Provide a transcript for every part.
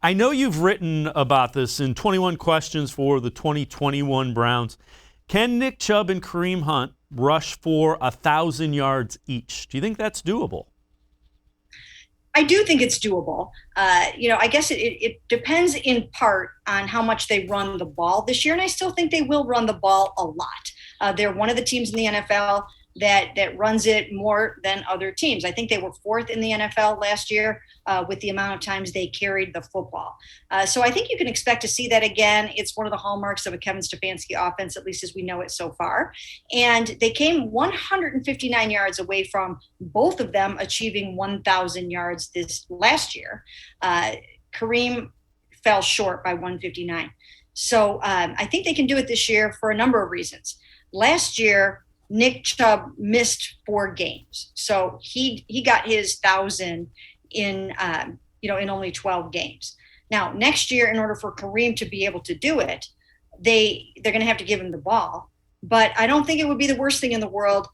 I know you've written about this in 21 questions for the 2021 Browns. Can Nick Chubb and Kareem Hunt rush for 1,000 yards each? Do you think that's doable? I do think it's doable. I guess it depends in part on how much they run the ball this year, and I still think they will run the ball a lot. They're one of the teams in the NFL that runs it more than other teams. I think they were fourth in the NFL last year with the amount of times they carried the football. So I think you can expect to see that again. It's one of the hallmarks of a Kevin Stefanski offense, at least as we know it so far. And they came 159 yards away from both of them achieving 1,000 yards this last year. Kareem fell short by 159. So I think they can do it this year for a number of reasons. Last year, Nick Chubb missed 4 games, so he got his 1,000 in in only 12 games. Now next year, in order for Kareem to be able to do it, they're going to have to give him the ball. But I don't think it would be the worst thing in the world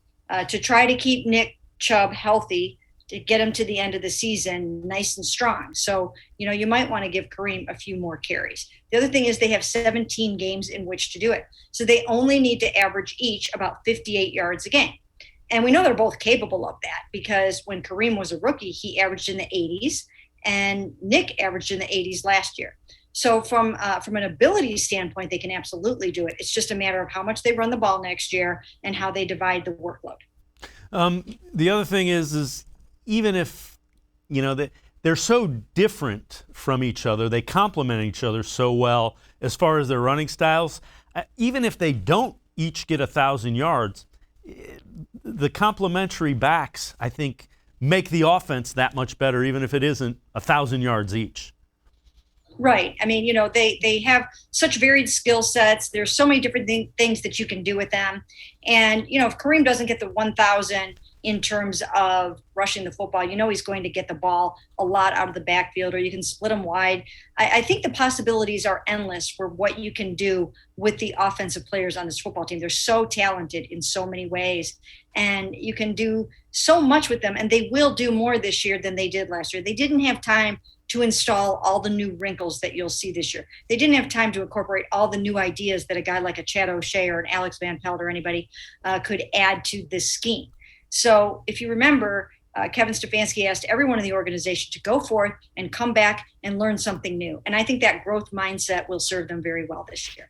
to try to keep Nick Chubb healthy to get him to the end of the season nice and strong. So, you might want to give Kareem a few more carries. The other thing is they have 17 games in which to do it. So they only need to average each about 58 yards a game. And we know they're both capable of that because when Kareem was a rookie, he averaged in the 80s and Nick averaged in the 80s last year. So from an ability standpoint, they can absolutely do it. It's just a matter of how much they run the ball next year and how they divide the workload. The other thing is even if, they're so different from each other, they complement each other so well as far as their running styles, even if they don't each get 1,000 yards, the complementary backs, I think, make the offense that much better, even if it isn't 1,000 yards each. Right. I mean, they have such varied skill sets. There's so many different things that you can do with them. And, if Kareem doesn't get the 1,000 in terms of rushing the football, he's going to get the ball a lot out of the backfield, or you can split him wide. I think the possibilities are endless for what you can do with the offensive players on this football team. They're so talented in so many ways, and you can do so much with them. And they will do more this year than they did last year. They didn't have time to install all the new wrinkles that you'll see this year. They didn't have time to incorporate all the new ideas that a guy like a Chad O'Shea or an Alex Van Pelt or anybody could add to this scheme. So if you remember, Kevin Stefanski asked everyone in the organization to go forth and come back and learn something new. And I think that growth mindset will serve them very well this year.